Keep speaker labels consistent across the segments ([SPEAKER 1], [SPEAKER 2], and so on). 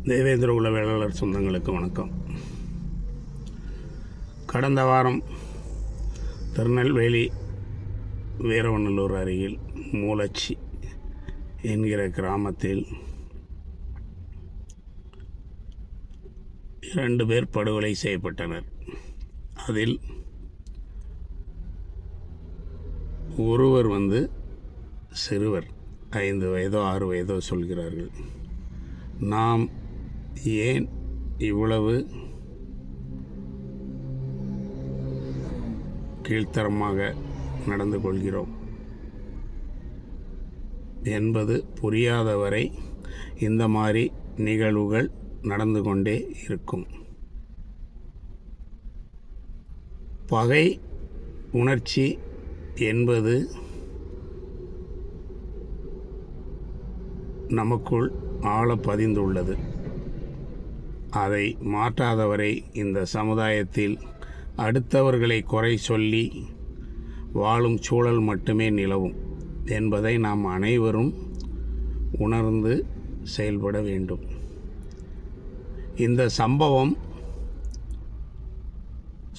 [SPEAKER 1] தேவேந்திர குல வேளாளர் சொந்தங்களுக்கு வணக்கம். கடந்த வாரம் திருநெல்வேலி வீரவநல்லூர் அருகில் மூலச்சி என்கிற கிராமத்தில் 2 பேர் படுகொலை செய்யப்பட்டனர். அதில் ஒருவர் சிறுவர், 5 வயதோ 6 வயதோ சொல்கிறார்கள். நாம் ஏன் இவ்வளவு கீழ்த்தரமாக நடந்து கொள்கிறோம் என்பது புரியாதவரை இந்த மாதிரி நிகழ்வுகள் நடந்து கொண்டே இருக்கும். பகை உணர்ச்சி என்பது நமக்குள் ஆழ பதிந்துள்ளது. அதை மாற்றாதவரை இந்த சமுதாயத்தில் அடுத்தவர்களை குறை சொல்லி வாழும் சூழல் மட்டுமே நிலவும் என்பதை நாம் அனைவரும் உணர்ந்து செயல்பட வேண்டும். இந்த சம்பவம்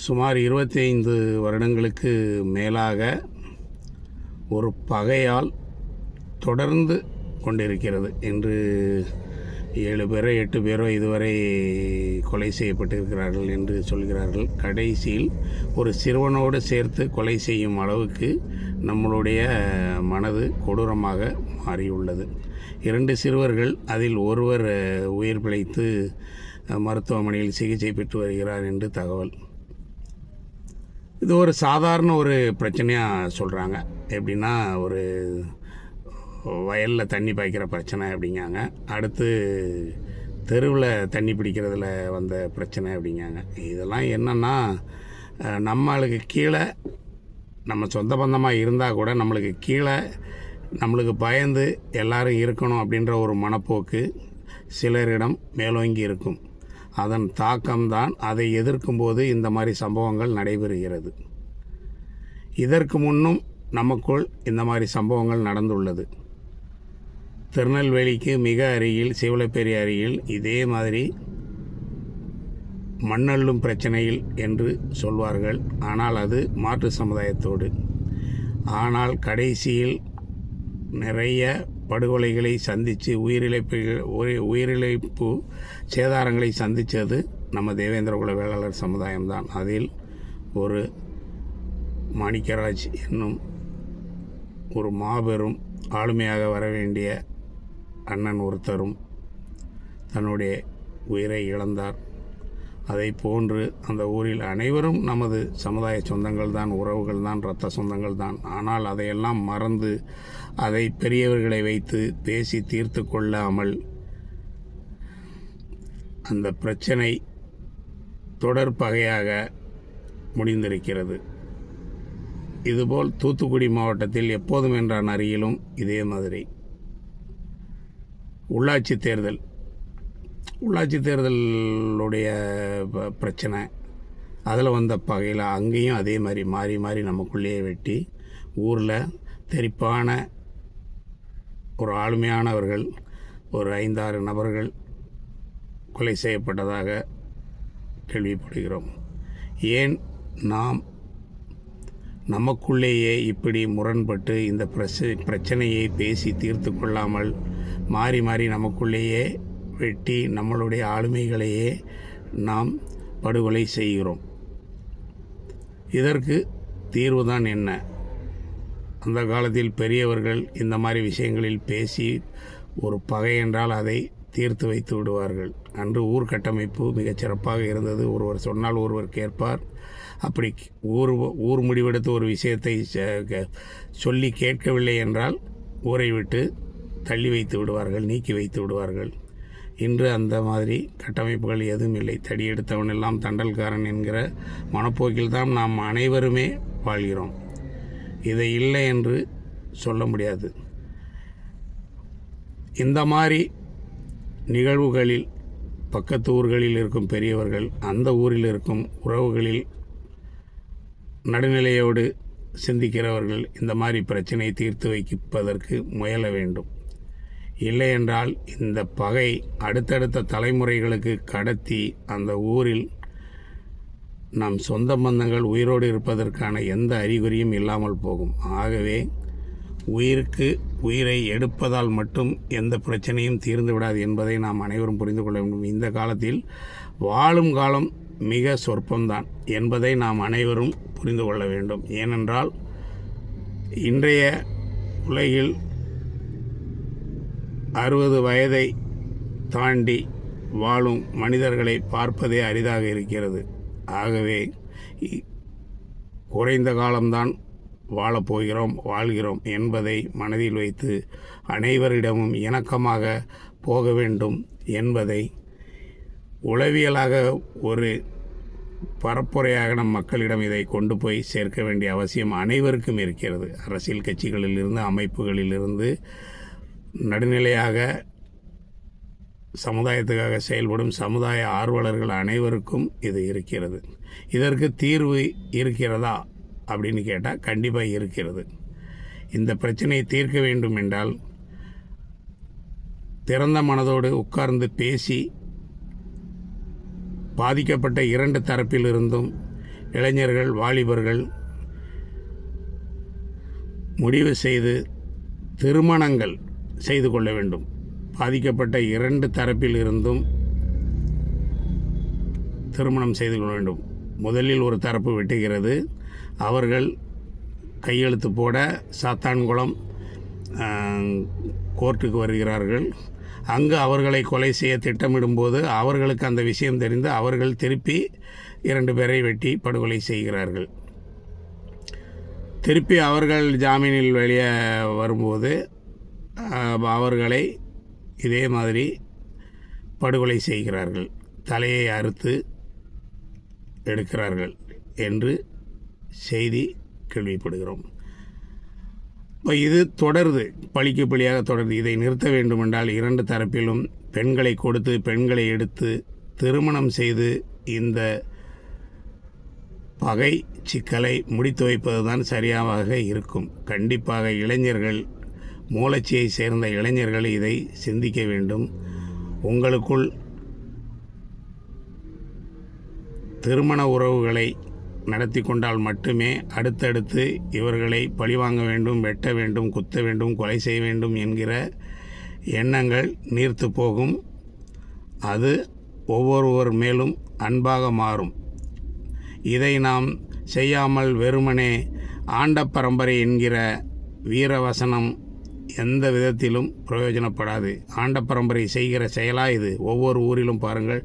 [SPEAKER 1] சுமார் 25 வருடங்களுக்கு மேலாக ஒரு பகையால் தொடர்ந்து கொண்டிருக்கிறது. இன்று 7 பேரோ 8 பேரோ இதுவரை கொலை செய்யப்பட்டிருக்கிறார்கள் என்று சொல்கிறார்கள். கடைசியில் ஒரு சிறுவனோடு சேர்த்து கொலை செய்யும் அளவுக்கு நம்மளுடைய மனது கொடூரமாக மாறியுள்ளது. 2 சிறுவர்கள், அதில் ஒருவர் உயிர் பிழைத்து மருத்துவமனையில் சிகிச்சை பெற்று வருகிறார் என்று தகவல். இது ஒரு சாதாரண ஒரு பிரச்சனையாக சொல்கிறாங்க. எப்படின்னா, ஒரு வயலில் தண்ணி பாய்க்கிற பிரச்சனை அப்படிங்காங்க. அடுத்து தெருவில் தண்ணி பிடிக்கிறதுல வந்த பிரச்சனை அப்படிங்காங்க. இதெல்லாம் என்னென்னா, நம்மளுக்கு கீழே நம்ம சொந்த பந்தமாக இருந்தால் கூட நம்மளுக்கு கீழே நம்மளுக்கு பயந்து எல்லாரும் இருக்கணும் அப்படின்ற ஒரு மனப்போக்கு சிலரிடம் மேலோங்கி இருக்கும். அதன் தாக்கம்தான் அதை எதிர்க்கும்போது இந்த மாதிரி சம்பவங்கள் நடைபெறுகிறது. இதற்கு முன்னும் நமக்குள் இந்த மாதிரி சம்பவங்கள் நடந்துள்ளது. திருநெல்வேலிக்கு மிக அருகில், சீவலப்பேரி அருகில் இதே மாதிரி மண்ணள்ளும் பிரச்சனையில் என்று சொல்வார்கள். ஆனால் அது மாற்று சமுதாயத்தோடு. ஆனால் கடைசியில் நிறைய படுகொலைகளை சந்தித்து உயிரிழப்பு சேதாரங்களை சந்தித்தது நம்ம தேவேந்திர குல வேளாளர் சமுதாயம்தான். அதில் ஒரு மாணிக்கராஜ் என்னும் ஒரு மாபெரும் ஆளுமையாக வர வேண்டிய அண்ணன் ஒருத்தரும் தன்னுடைய உயிரை இழந்தார். அதை போன்று அந்த ஊரில் அனைவரும் நமது சமுதாய சொந்தங்கள் தான், உறவுகள் தான், இரத்த சொந்தங்கள் தான். ஆனால் அதையெல்லாம் மறந்து அதை பெரியவர்களை வைத்து பேசி தீர்த்து கொள்ளாமல் அந்த பிரச்சனை தொடர் பகையாக முடிந்திருக்கிறது. இதுபோல் தூத்துக்குடி மாவட்டத்தில் எப்போதும் என்றான் அருகிலும் இதே மாதிரி உள்ளாட்சி தேர்தலுடைய பிரச்சனை, அதில் வந்த பகையில் அங்கேயும் அதே மாதிரி மாறி மாறி நமக்குள்ளேயே வெட்டி ஊரில் தெரிப்பான ஒரு ஆளுமையானவர்கள் ஒரு 5-6 நபர்கள் கொலை செய்யப்பட்டதாக கேள்விப்படுகிறோம். ஏன் நாம் நமக்குள்ளேயே இப்படி முரண்பட்டு இந்த பிரச்சனையை பேசி தீர்த்து கொள்ளாமல் மாறி மாறி நமக்குள்ளேயே வெட்டி நம்மளுடைய ஆளுமைகளையே நாம் படுகொலை செய்கிறோம்? இதற்கு தீர்வுதான் என்ன? அந்த காலத்தில் பெரியவர்கள் இந்த மாதிரி விஷயங்களில் பேசி ஒரு பகை என்றால் அதை தீர்த்து வைத்து விடுவார்கள். அன்று ஊர் கட்டமைப்பு மிகச்சிறப்பாக இருந்தது. ஒருவர் சொன்னால் ஒருவர் கேட்பார். அப்படி ஊர் முடிவெடுத்து ஒரு விஷயத்தை சொல்லி கேட்கவில்லை என்றால் ஊரை விட்டு தள்ளி வைத்து விடுவார்கள், நீக்கி வைத்து விடுவார்கள். இன்று அந்த மாதிரி கட்டமைப்புகள் எதுவும் இல்லை. தடி எடுத்தவனெல்லாம் தண்டல்காரன் என்கிற மனப்போக்கில் தான் நாம் அனைவருமே வாழ்கிறோம். இதை இல்லை என்று சொல்ல முடியாது. இந்த மாதிரி நிகழ்வுகளில் பக்கத்து ஊர்களில் இருக்கும் பெரியவர்கள் அந்த ஊரில் இருக்கும் உறவுகளில் நடுநிலையோடு சிந்திக்கிறவர்கள் இந்த மாதிரி பிரச்சனையை தீர்த்து வைப்பதற்கு முயல வேண்டும். இல்லையென்றால் இந்த பகை அடுத்தடுத்த தலைமுறைகளுக்கு கடத்தி அந்த ஊரில் நம் சொந்த பந்தங்கள் உயிரோடு இருப்பதற்கான எந்த அறிகுறியும் இல்லாமல் போகும். ஆகவே உயிருக்கு உயிரை எடுப்பதால் மட்டும் எந்த பிரச்சனையும் தீர்ந்து விடாது என்பதை நாம் அனைவரும் புரிந்து கொள்ள வேண்டும். இந்த காலத்தில் வாழும் காலம் மிக சொற்பம்தான் என்பதை நாம் அனைவரும் புரிந்து கொள்ள வேண்டும். ஏனென்றால் இன்றைய உலகில் 60 வயதை தாண்டி வாழும் மனிதர்களை பார்ப்பதே அரிதாக இருக்கிறது. ஆகவே குறைந்த காலம்தான் வாழ்கிறோம் என்பதை மனதில் வைத்து அனைவரிடமும் இணக்கமாக போக வேண்டும் என்பதை உளவியலாக ஒரு பரப்புரையாக நம் மக்களிடம் இதை கொண்டு போய் சேர்க்க வேண்டிய அவசியம் அனைவருக்கும் இருக்கிறது. அரசியல் கட்சிகளிலிருந்து அமைப்புகளிலிருந்து நடுநிலையாக சமுதாயத்துக்காக செயல்படும் சமுதாய ஆர்வலர்கள் அனைவருக்கும் இது இருக்கிறது. இதற்கு தீர்வு இருக்கிறதா அப்படின்னு கேட்டால் கண்டிப்பாக இருக்கிறது. இந்த பிரச்சனையை தீர்க்க வேண்டும் என்றால் திறந்த மனதோடு உட்கார்ந்து பேசி பாதிக்கப்பட்ட 2 தரப்பிலிருந்தும் இளைஞர்கள் வாலிபர்கள் முடிவு செய்து திருமணங்கள் செய்து கொள்ள வேண்டும். பாதிக்கப்பட்ட 2 தரப்பில் இருந்தும் திருமணம் செய்து கொள்ள வேண்டும். முதலில் ஒரு தரப்பு வெட்டுகிறது. அவர்கள் கையெழுத்து போட சாத்தான்குளம் கோர்ட்டுக்கு வருகிறார்கள். அங்கு அவர்களை கொலை செய்ய திட்டமிடும்போது அவர்களுக்கு அந்த விஷயம் தெரிந்து அவர்கள் திருப்பி 2 பேரை வெட்டி படுகொலை செய்கிறார்கள். திருப்பி அவர்கள் ஜாமீனில் வெளியே வரும்போது அவர்களை இதே மாதிரி படுகொலை செய்கிறார்கள், தலையை அறுத்து எடுக்கிறார்கள் என்று செய்தி கேள்விப்படுகிறோம். இப்போ இது தொடருது, பழிக்கு பழியாக தொடருது. இதை நிறுத்த வேண்டுமென்றால் 2 தரப்பிலும் பெண்களை கொடுத்து பெண்களை எடுத்து திருமணம் செய்து இந்த பகை சிக்கலை முடித்து வைப்பது தான் சரியாக இருக்கும். கண்டிப்பாக இளைஞர்கள், மூலச்சியை சேர்ந்த இளைஞர்கள் இதை சிந்திக்க வேண்டும். உங்களுக்குள் திருமண உறவுகளை நடத்தி கொண்டால் மட்டுமே அடுத்தடுத்து இவர்களை பழிவாங்க வேண்டும், வெட்ட வேண்டும், குத்த வேண்டும், கொலை செய்ய வேண்டும் என்கிற எண்ணங்கள் நீர்த்து போகும். அது ஒவ்வொருவர் மேலும் அன்பாக மாறும். இதை நாம் செய்யாமல் வெறுமனே ஆண்ட பரம்பரை என்கிற வீரவசனம் எந்த விதத்திலும் பிரயோஜனப்படாது. ஆண்ட பரம்பரை செய்கிற செயலாக இது. ஒவ்வொரு ஊரிலும் பாருங்கள்,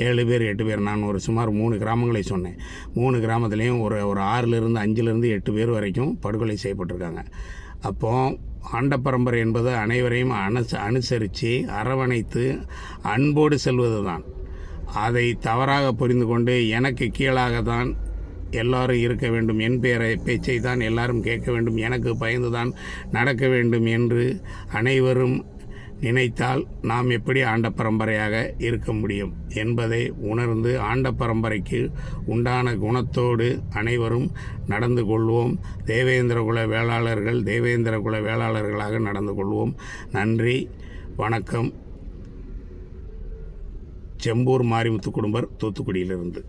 [SPEAKER 1] 7 பேர் 8 பேர். நான் சுமார் 3 கிராமங்களை சொன்னேன். 3 கிராமத்துலேயும் ஒரு 6லிருந்து 5லிருந்து 8 பேர் வரைக்கும் படுகொலை செய்யப்பட்டிருக்காங்க. அப்போது ஆண்ட பரம்பரை என்பது அனைவரையும் அனுசரித்து அரவணைத்து அன்போடு செல்வது தான். அதை தவறாக புரிந்து கொண்டு எனக்கு கீழாக தான் எல்லாரும் இருக்க வேண்டும், என் பேச்சை தான் எல்லாரும் கேட்க வேண்டும், எனக்கு பயந்து தான் நடக்க வேண்டும் என்று அனைவரும் நினைத்தால் நாம் எப்படி ஆண்ட பரம்பரையாக இருக்க முடியும் என்பதை உணர்ந்து ஆண்ட பரம்பரைக்கு உண்டான குணத்தோடு அனைவரும் நடந்து கொள்வோம். தேவேந்திரகுல வேளாளர்களாக நடந்து கொள்வோம். நன்றி, வணக்கம். செம்பூர் மாரிமுத்து குடும்பர், தூத்துக்குடியிலிருந்து.